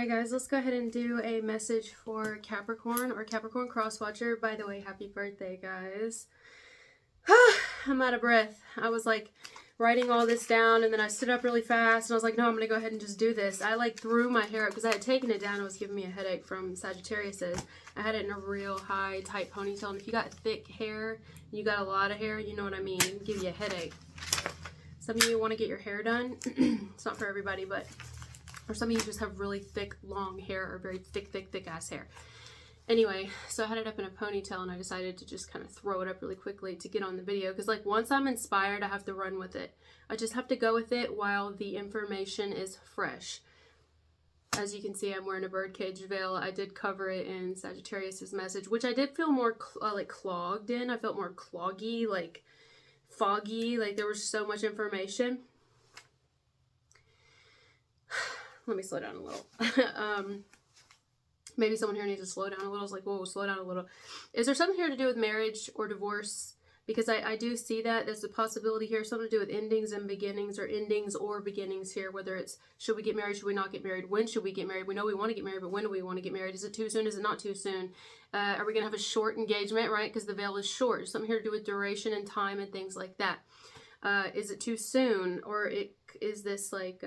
Alright guys, let's go ahead and do a message for Capricorn or Capricorn cross-watcher. By the way, happy birthday guys. I'm out of breath. I was like writing all this down and then I stood up really fast and I was like, no, I'm going to go ahead and just do this. I like threw my hair up because I had taken it down. It was giving me a headache from Sagittarius's. I had it in a real high tight ponytail, and if you got thick hair, you got a lot of hair, you know what I mean, it can give you a headache. Some of you want to get your hair done. It's not for everybody, but or some of you just have really thick, long hair or very thick ass hair. Anyway, so I had it up in a ponytail and I decided to just kind of throw it up really quickly to get on the video. Because like once I'm inspired, I have to run with it. I just have to go with it while the information is fresh. As you can see, I'm wearing a birdcage veil. I did cover it in Sagittarius's message, which I did feel more like clogged in. I felt more cloggy, like foggy, like there was so much information. Let me slow down a little. Maybe someone here needs to slow down a little. It's like, whoa, slow down a little. Is there something here to do with marriage or divorce? Because I do see that there's a possibility here, something to do with endings and beginnings, or endings or beginnings here, whether it's should we get married, should we not get married, when should we get married? We know we want to get married, but when do we want to get married? Is it too soon? Is it not too soon? Are we going to have a short engagement, right? Because the veil is short. There's something here to do with duration and time and things like that. Is it too soon? Or is this like...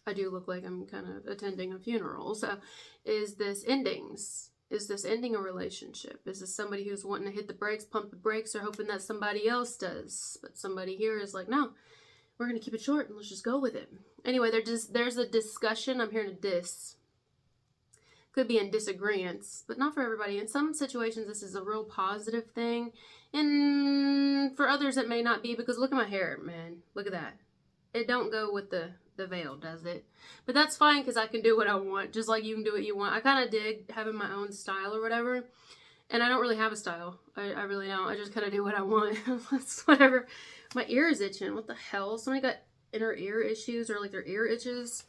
I do look like I'm kind of attending a funeral. So is this endings? Is this ending a relationship? Is this somebody who's wanting to hit the brakes, pump the brakes, or hoping that somebody else does? But somebody here is like, no, we're going to keep it short and let's just go with it. Anyway, there's a discussion. I'm hearing a diss. Could be in disagreements, but not for everybody. In some situations, this is a real positive thing. And for others, it may not be, because look at my hair, man. Look at that. It don't go with the veil, does it? But that's fine, because I can do what I want, just like you can do what you want. I kind of dig having my own style or whatever, and I don't really have a style. I really don't. I just kind of do what I want. That's whatever. My ear is itching. What the hell? Somebody got inner ear issues, or like their ear itches.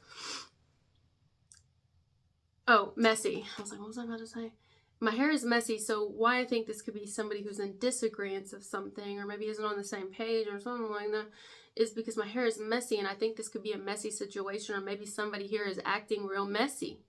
Oh, messy. I was like, what was I about to say? My hair is messy, so why I think this could be somebody who's in disagreement of something, or maybe isn't on the same page or something like that, is because my hair is messy, and I think this could be a messy situation, or maybe somebody here is acting real messy.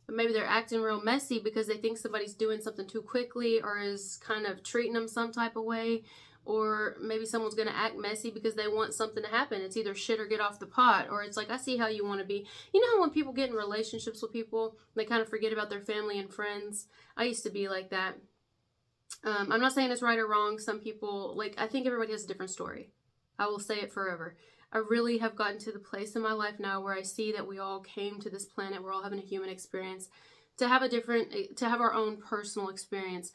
But maybe they're acting real messy because they think somebody's doing something too quickly, or is kind of treating them some type of way, or maybe someone's going to act messy because they want something to happen. It's either shit or get off the pot, or it's like, I see how you want to be. You know how when people get in relationships with people, they kind of forget about their family and friends? I used to be like that. I'm not saying it's right or wrong. Some people, like, I think everybody has a different story. I will say it forever. I really have gotten to the place in my life now where I see that we all came to this planet, we're all having a human experience, to have our own personal experience.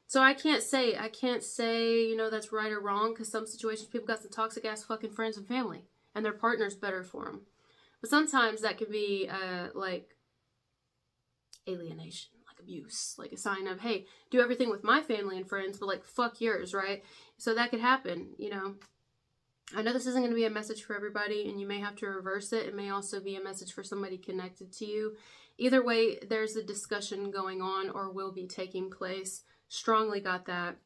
So I can't say, you know, that's right or wrong, because some situations people got some toxic ass fucking friends and family, and their partner's better for them. But sometimes that can be like alienation, like abuse, like a sign of, hey, do everything with my family and friends, but like fuck yours, right? So that could happen, you know. I know this isn't going to be a message for everybody, and you may have to reverse it. It may also be a message for somebody connected to you. Either way, there's a discussion going on or will be taking place. Strongly got that.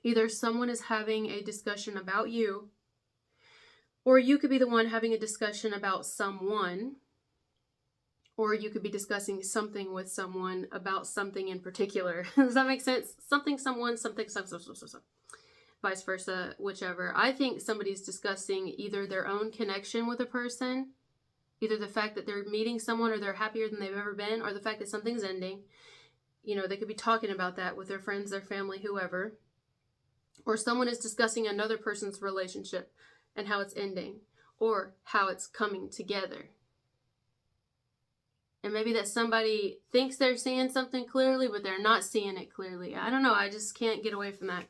Either someone is having a discussion about you, or you could be the one having a discussion about someone, or you could be discussing something with someone about something in particular. Does that make sense? Something, someone, something. Vice versa, whichever. I think somebody's discussing either their own connection with a person, either the fact that they're meeting someone or they're happier than they've ever been, or the fact that something's ending. You know, they could be talking about that with their friends, their family, whoever. Or someone is discussing another person's relationship and how it's ending, or how it's coming together. And maybe that somebody thinks they're seeing something clearly, but they're not seeing it clearly. I don't know. I just can't get away from that.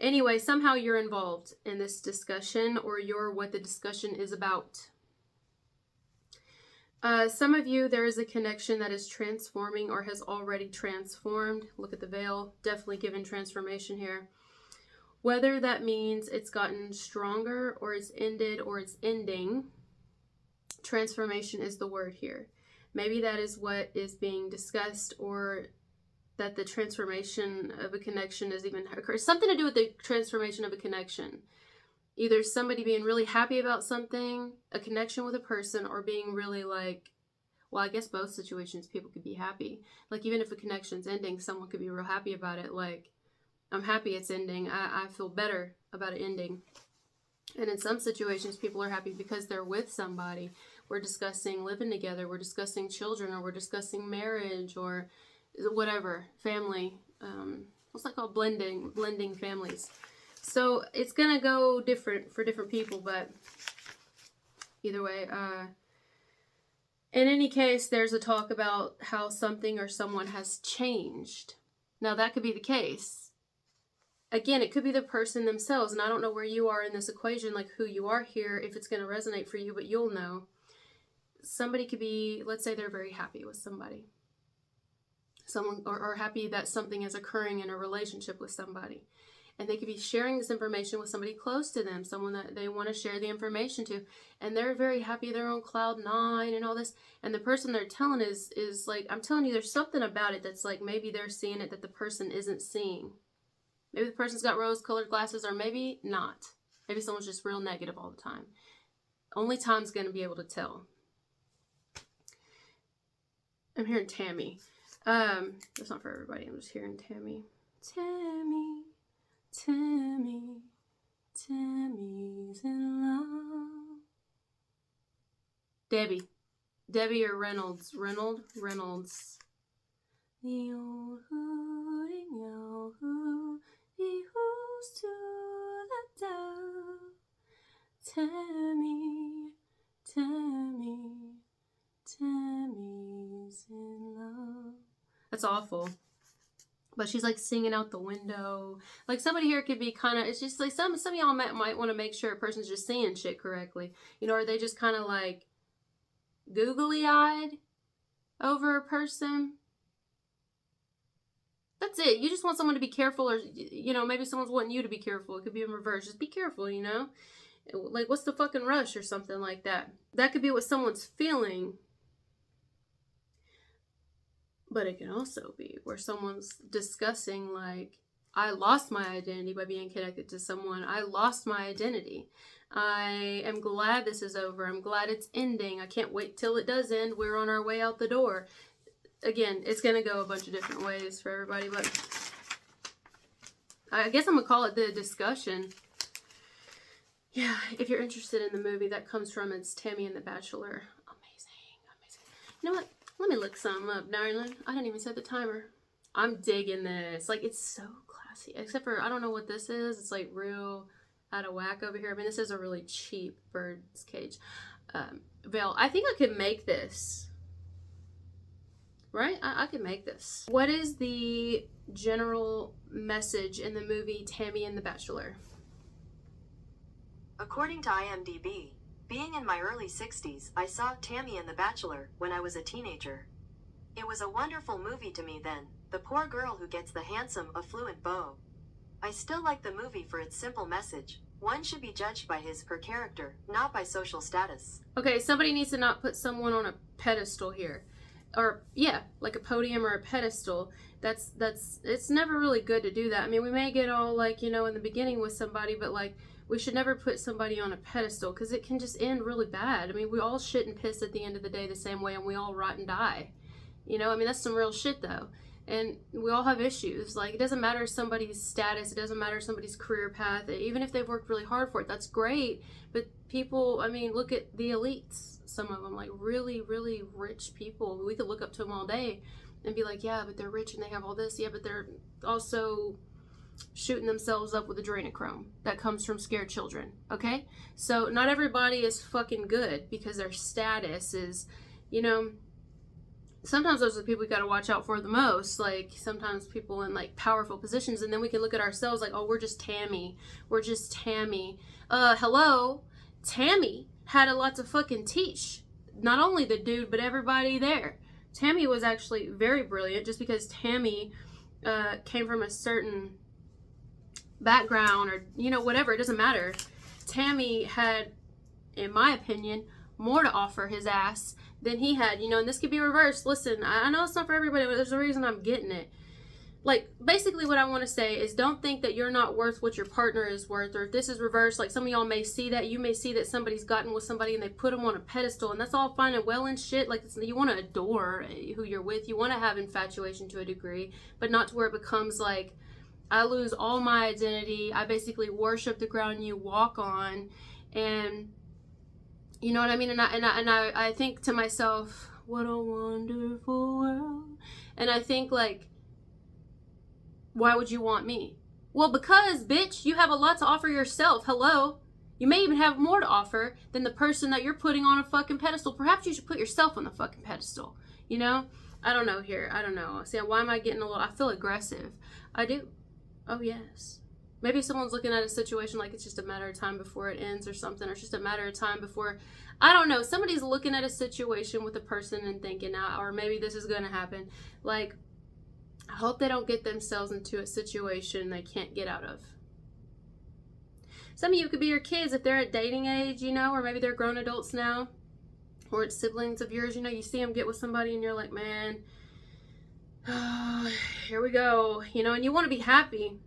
Anyway, somehow you're involved in this discussion, or you're what the discussion is about. Some of you, there is a connection that is transforming or has already transformed. Look at the veil, definitely given transformation here. Whether that means it's gotten stronger, or it's ended, or it's ending, transformation is the word here. Maybe that is what is being discussed, or that the transformation of a connection is even occurred. Something to do with the transformation of a connection. Either somebody being really happy about something, a connection with a person, or being really like Well, I guess both situations people could be happy. Like, even if a connection's ending, someone could be real happy about it. Like, I'm happy it's ending. I feel better about it ending. And in some situations, people are happy because they're with somebody. We're discussing living together. We're discussing children, or we're discussing marriage, or whatever, family. What's that called? Blending families. So it's going to go different for different people, but either way, in any case, there's a talk about how something or someone has changed. Now, that could be the case. Again, it could be the person themselves, and I don't know where you are in this equation, like who you are here, if it's going to resonate for you, but you'll know. Somebody could be, let's say they're very happy with somebody. Someone, or happy that something is occurring in a relationship with somebody. And they could be sharing this information with somebody close to them, someone that they want to share the information to. And they're very happy, they're on cloud 9 and all this. And the person they're telling is like, I'm telling you, there's something about it that's like, maybe they're seeing it that the person isn't seeing. Maybe the person's got rose-colored glasses, or maybe not. Maybe someone's just real negative all the time. Only time's going to be able to tell. I'm hearing Tammy. That's not for everybody. I'm just hearing Tammy. Tammy, Tammy, Tammy's in love. Debbie or Reynolds. Reynolds. The old hooting owl who he who's to the dove. Tammy, Tammy's in love. That's awful. But she's like singing out the window. Like, somebody here could be kind of, it's just like some of y'all might want to make sure a person's just seeing shit correctly. You know, are they just kind of like googly-eyed over a person? That's it. You just want someone to be careful, or, you know, maybe someone's wanting you to be careful. It could be in reverse. Just be careful, you know? Like, what's the fucking rush or something like that? That could be what someone's feeling. But it can also be where someone's discussing, like, I lost my identity by being connected to someone. I lost my identity. I am glad this is over. I'm glad it's ending. I can't wait till it does end. We're on our way out the door. Again, it's going to go a bunch of different ways for everybody, but I guess I'm going to call it the discussion. Yeah, if you're interested in the movie that comes from, it's Tammy and the Bachelor. Amazing. You know what? Let me look some up, darling. I didn't even set the timer. I'm digging this. Like, it's so classy. Except for, I don't know what this is. It's like real out of whack over here. I mean, this is a really cheap bird's cage veil. I think I could make this. Right? I could make this. What is the general message in the movie Tammy and the Bachelor? According to IMDb, being in my early 60s, I saw Tammy and the Bachelor when I was a teenager. It was a wonderful movie to me then, the poor girl who gets the handsome, affluent beau. I still like the movie for its simple message. One should be judged by her character, not by social status. Okay, somebody needs to not put someone on a pedestal here. Or, yeah, like a podium or a pedestal. It's never really good to do that. I mean, we may get all, like, you know, in the beginning with somebody, but, like, we should never put somebody on a pedestal, because it can just end really bad. I mean, we all shit and piss at the end of the day the same way, and we all rot and die. You know, I mean, that's some real shit, though. And we all have issues. Like, it doesn't matter somebody's status. It doesn't matter somebody's career path. Even if they've worked really hard for it, that's great. But people, I mean, look at the elites. Some of them, like really, really rich people. We could look up to them all day and be like, yeah, but they're rich and they have all this. Yeah, but they're also shooting themselves up with adrenochrome that comes from scared children. Okay? So not everybody is fucking good because their status is, you know, sometimes those are the people we got to watch out for the most. Like, sometimes people in, like, powerful positions, and then we can look at ourselves like, oh, we're just Tammy. Hello? Tammy had a lot to fucking teach. Not only the dude, but everybody there. Tammy was actually very brilliant. Just because Tammy came from a certain background, or, you know, whatever, it doesn't matter. Tammy had, in my opinion, more to offer his ass than he had, you know, and this could be reversed. Listen, I know it's not for everybody, but there's a reason I'm getting it. like, basically what I want to say is don't think that you're not worth what your partner is worth, or if this is reversed, like some of y'all may see that. You may see that somebody's gotten with somebody and they put them on a pedestal, and that's all fine and well and shit. Like, you want to adore who you're with. You want to have infatuation to a degree, but not to where it becomes like, I lose all my identity. I basically worship the ground you walk on. And you know what I mean? And I think to myself, what a wonderful world. And I think, like, why would you want me? Well, because, bitch, you have a lot to offer yourself. Hello? You may even have more to offer than the person that you're putting on a fucking pedestal. Perhaps you should put yourself on the fucking pedestal. You know? I don't know here. I don't know. See, why am I getting a little... I feel aggressive. I do. Oh, yes. Maybe someone's looking at a situation like it's just a matter of time before it ends or something. Or it's just a matter of time before... I don't know. Somebody's looking at a situation with a person and thinking, or maybe this is going to happen. Like... I hope they don't get themselves into a situation they can't get out of. Some of you could be your kids if they're at dating age, you know, or maybe they're grown adults now, or it's siblings of yours, you know, you see them get with somebody and you're like, man, oh, here we go, you know, and you want to be happy,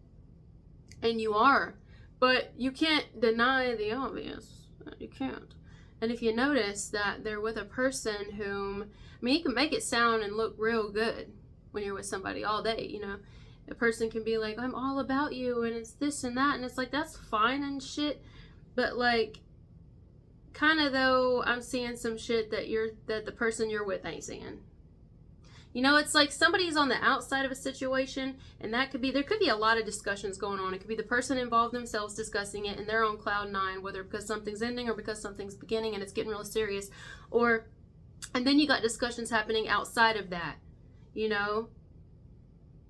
and you are, but you can't deny the obvious. You can't. And if you notice that they're with a person whom, I mean, you can make it sound and look real good when you're with somebody all day, you know. A person can be like, I'm all about you, and it's this and that, and it's like, that's fine and shit, but like, kind of though, I'm seeing some shit that the person you're with ain't seeing. You know, it's like somebody's on the outside of a situation, and there could be a lot of discussions going on. It could be the person involved themselves discussing it, and they're on cloud nine, whether because something's ending or because something's beginning and it's getting real serious, and then you got discussions happening outside of that. You know,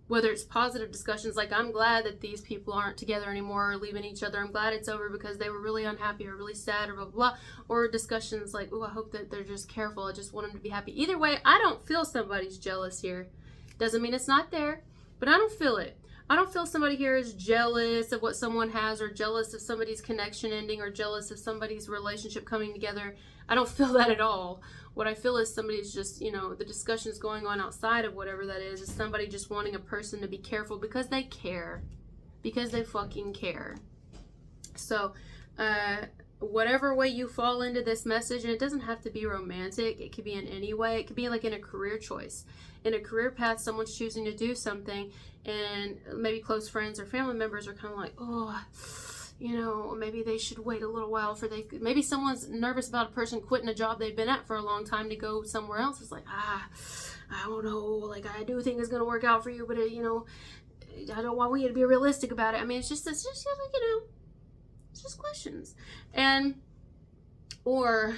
whether it's positive discussions like, I'm glad that these people aren't together anymore or leaving each other. I'm glad it's over because they were really unhappy or really sad or blah, blah, blah. Or discussions like, oh, I hope that they're just careful. I just want them to be happy. Either way, I don't feel somebody's jealous here. Doesn't mean it's not there, but I don't feel it. I don't feel somebody here is jealous of what someone has, or jealous of somebody's connection ending, or jealous of somebody's relationship coming together. I don't feel that at all. What I feel is somebody's just, you know, the discussions going on outside of whatever that is somebody just wanting a person to be careful because they care. Because they fucking care. So, whatever way you fall into this message, and it doesn't have to be romantic, it could be in any way. It could be like in a career choice. In a career path, someone's choosing to do something, and maybe close friends or family members are kind of like, oh, you know, maybe they should wait a little while maybe someone's nervous about a person quitting a job they've been at for a long time to go somewhere else. It's like, I don't know, like, I do think it's going to work out for you, but you know, I don't want you to be realistic about it. I mean, it's just like, you know, it's just questions. And, or,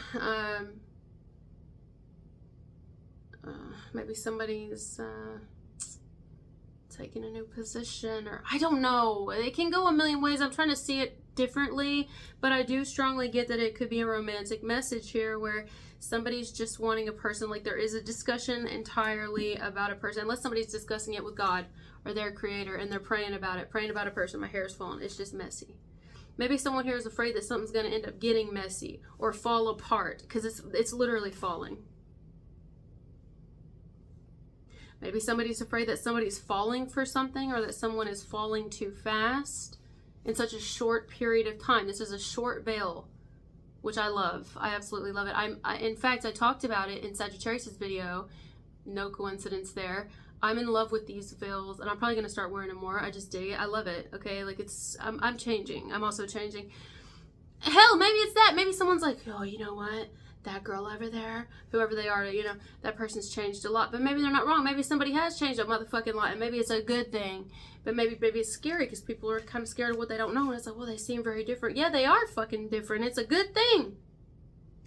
maybe somebody's, taking a new position, or I don't know. It can go a million ways. I'm trying to see it differently, but I do strongly get that it could be a romantic message here where somebody's just wanting a person, like there is a discussion entirely about a person, unless somebody's discussing it with God or their creator and they're praying about a person. My hair's falling. It's just messy. Maybe someone here is afraid that something's going to end up getting messy or fall apart because it's literally falling. Maybe somebody's afraid that somebody's falling for something, or that someone is falling too fast in such a short period of time. This is a short veil, which I love. I absolutely love it. In fact, I talked about it in Sagittarius' video. No coincidence there. I'm in love with these veils, and I'm probably going to start wearing them more. I just dig it. I love it. Okay, like I'm changing. I'm also changing. Hell, maybe it's that. Maybe someone's like, oh, you know what? That girl over there, whoever they are, you know, that person's changed a lot. But maybe they're not wrong. Maybe somebody has changed a motherfucking lot, and maybe it's a good thing. But maybe it's scary because people are kind of scared of what they don't know. And it's like, well, they seem very different. Yeah, they are fucking different. It's a good thing.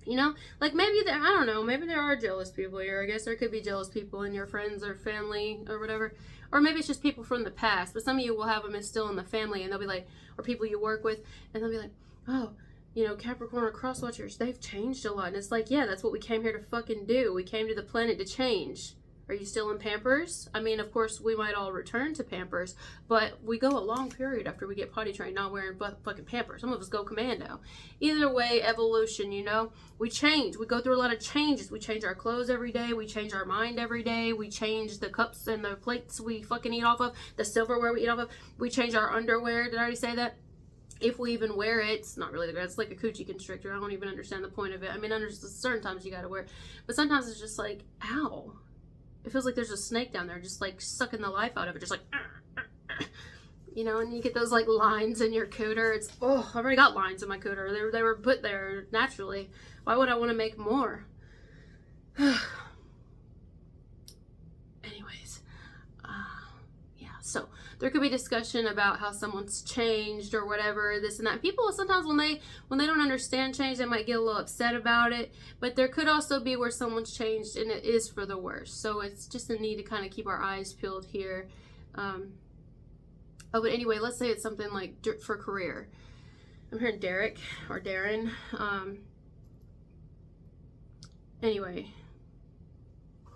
You know, like maybe I don't know, maybe there are jealous people here. I guess there could be jealous people in your friends or family or whatever. Or maybe it's just people from the past. But some of you will have them as still in the family, and they'll be like, or people you work with, and they'll be like, oh, you know, Capricorn or cross-watchers, they've changed a lot. And it's like, yeah, that's what we came here to fucking do. We came to the planet to change. Are you still in Pampers? I mean, of course, we might all return to Pampers, but we go a long period after we get potty trained not wearing fucking Pampers. Some of us go commando. Either way, evolution, you know? We change. We go through a lot of changes. We change our clothes every day. We change our mind every day. We change the cups and the plates we fucking eat off of, the silverware we eat off of. We change our underwear. Did I already say that? If we even wear it, it's not really the it's like a coochie constrictor. I don't even understand the point of it. I mean, under certain times you gotta wear it, but sometimes it's just like, ow. It feels like there's a snake down there just like sucking the life out of it, just like, you know, and you get those like lines in your cooter. It's, oh, I've already got lines in my cooter. They were put there naturally. Why would I want to make more? Anyways, yeah, so there could be discussion about how someone's changed or whatever, this and that. People sometimes when they don't understand change, they might get a little upset about it. But there could also be where someone's changed and it is for the worse. So it's just a need to kind of keep our eyes peeled here. Oh, but anyway, let's say it's something like for career. I'm hearing Derek or Darren. Anyway.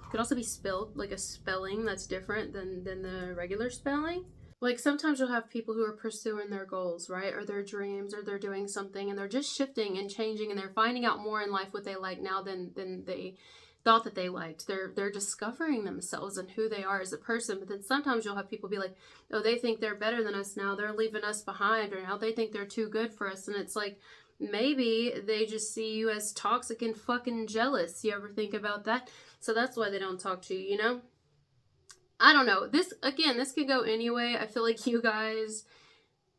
Could also be spelled like a spelling that's different than the regular spelling. Like sometimes you'll have people who are pursuing their goals, right? Or their dreams, or they're doing something and they're just shifting and changing and they're finding out more in life what they like now than they thought that they liked. They're discovering themselves and who they are as a person. But then sometimes you'll have people be like, oh, they think they're better than us now. They're leaving us behind, or now they think they're too good for us. And it's like, maybe they just see you as toxic and fucking jealous. You ever think about that? So that's why they don't talk to you, you know? I don't know. This could go anyway. I feel like you guys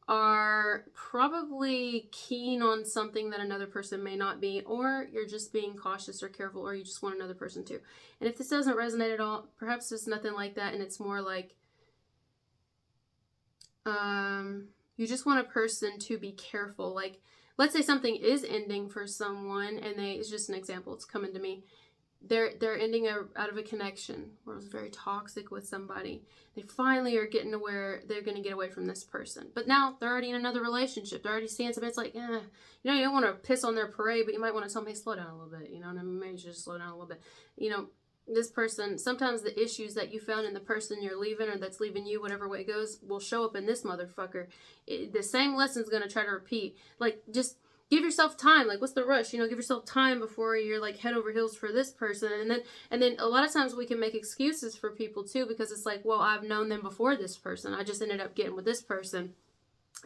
are probably keen on something that another person may not be, or you're just being cautious or careful, or you just want another person to. And if this doesn't resonate at all, perhaps it's nothing like that, and it's more like you just want a person to be careful. Like, let's say something is ending for someone, and it's just an example, it's coming to me. They're ending out of a connection where it was very toxic with somebody. They finally are getting to where they're going to get away from this person. But now they're already in another relationship. They're already seeing something. It's like, you know, you don't want to piss on their parade, but you might want to tell them, hey, slow down a little bit. You know, and maybe just slow down a little bit. You know, this person, sometimes the issues that you found in the person you're leaving or that's leaving you, whatever way it goes, will show up in this motherfucker. The same lesson's going to try to repeat. Like, just give yourself time. Like, what's the rush? You know, give yourself time before you're like head over heels for this person. And then a lot of times we can make excuses for people too, because it's like, well, I've known them before this person. I just ended up getting with this person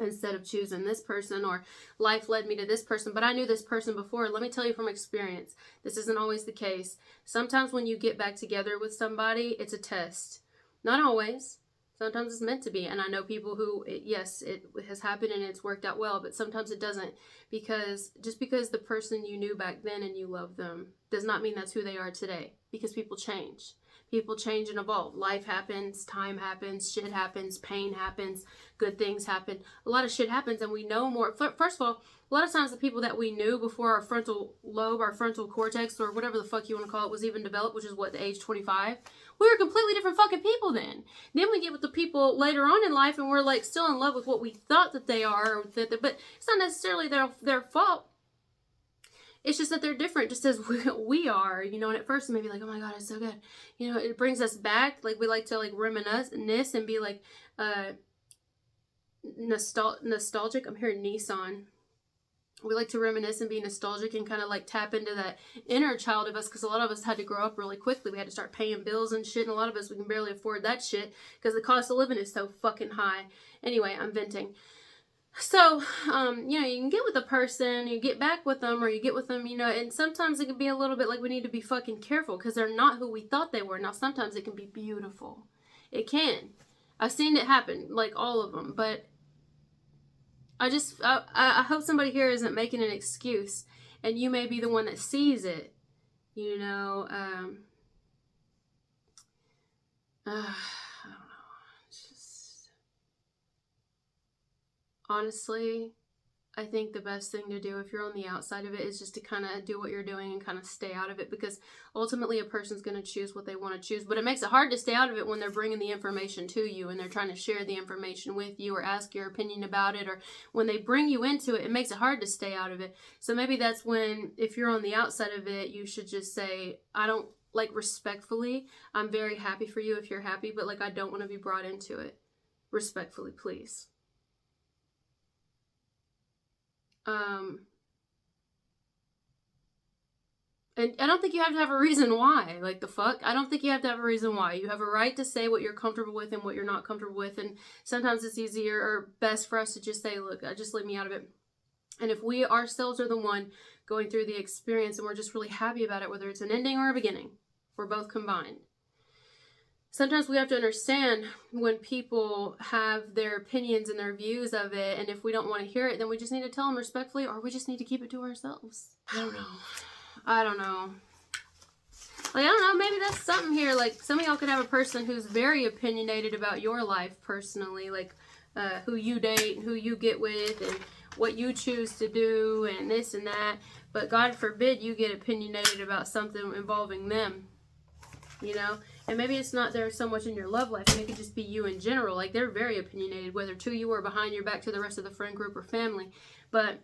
instead of choosing this person, or life led me to this person, but I knew this person before. Let me tell you from experience, this isn't always the case. Sometimes when you get back together with somebody, it's a test. Not always. Sometimes it's meant to be. And I know people who, yes, it has happened and it's worked out well, but sometimes it doesn't. Because just because the person you knew back then and you love them does not mean that's who they are today. Because people change. People change and evolve. Life happens, time happens, shit happens, pain happens, good things happen. A lot of shit happens and we know more. First of all, a lot of times the people that we knew before our frontal lobe, our frontal cortex, or whatever the fuck you want to call it, was even developed, which is what, the age 25? We were completely different fucking people then. Then we get with the people later on in life and we're like still in love with what we thought that they are, but it's not necessarily their fault. It's just that they're different, just as we are, you know. And at first, maybe like, oh my god, it's so good, you know. It brings us back. Like, we like to like reminisce and be like nostalgic. I'm hearing Nissan. We like to reminisce and be nostalgic and kind of like tap into that inner child of us, because a lot of us had to grow up really quickly. We had to start paying bills and shit, and a lot of us, we can barely afford that shit because the cost of living is so fucking high. Anyway, I'm venting. So, you know, you can get with a person, you get back with them, or you get with them, you know, and sometimes it can be a little bit like we need to be fucking careful because they're not who we thought they were. Now, sometimes it can be beautiful. It can. I've seen it happen, like all of them, but I hope somebody here isn't making an excuse, and you may be the one that sees it, you know. I don't know. It's just, honestly, I think the best thing to do if you're on the outside of it is just to kind of do what you're doing and kind of stay out of it, because ultimately a person's going to choose what they want to choose. But it makes it hard to stay out of it when they're bringing the information to you and they're trying to share the information with you or ask your opinion about it, or when they bring you into it, it makes it hard to stay out of it. So maybe that's when, if you're on the outside of it, you should just say, I don't like, respectfully, I'm very happy for you if you're happy, but, like, I don't want to be brought into it. Respectfully, please. And I don't think you have to have a reason why. Like, the fuck? I don't think you have to have a reason why. You have a right to say what you're comfortable with and what you're not comfortable with. And sometimes it's easier or best for us to just say, look, just leave me out of it. And if we ourselves are the one going through the experience and we're just really happy about it, whether it's an ending or a beginning, we're both combined. Sometimes we have to understand when people have their opinions and their views of it. And if we don't want to hear it, then we just need to tell them respectfully, or we just need to keep it to ourselves. I don't know. Like, I don't know, maybe that's something here. Like, some of y'all could have a person who's very opinionated about your life personally, like who you date and who you get with and what you choose to do and this and that. But God forbid you get opinionated about something involving them, you know? And maybe it's not there so much in your love life, and it could just be you in general. Like, they're very opinionated, whether to you or behind your back to the rest of the friend group or family. But,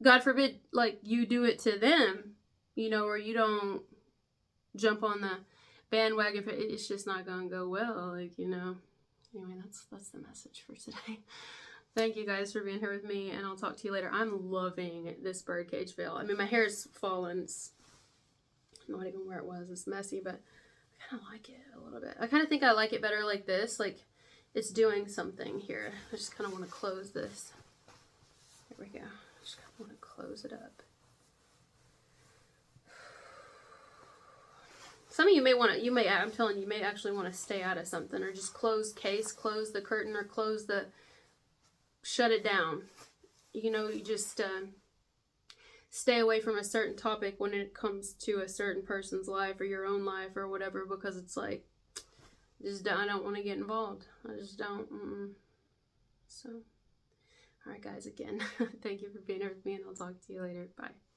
God forbid, like, you do it to them, you know, or you don't jump on the bandwagon. It's just not going to go well, like, you know. Anyway, that's the message for today. Thank you guys for being here with me, and I'll talk to you later. I'm loving this birdcage veil. I mean, my hair's fallen. It's not even where it was. It's messy, but I kind of like it a little bit. I kind of think I like it better like this. Like, it's doing something here. I just kind of want to close this. There we go. Just kind of want to close it up. Some of you may want to, I'm telling you, you may actually want to stay out of something, or just close close the curtain, or shut it down. You know, you just stay away from a certain topic when it comes to a certain person's life or your own life or whatever, because it's like, I don't want to get involved. I just don't. So. All right, guys, again, thank you for being here with me, and I'll talk to you later. Bye.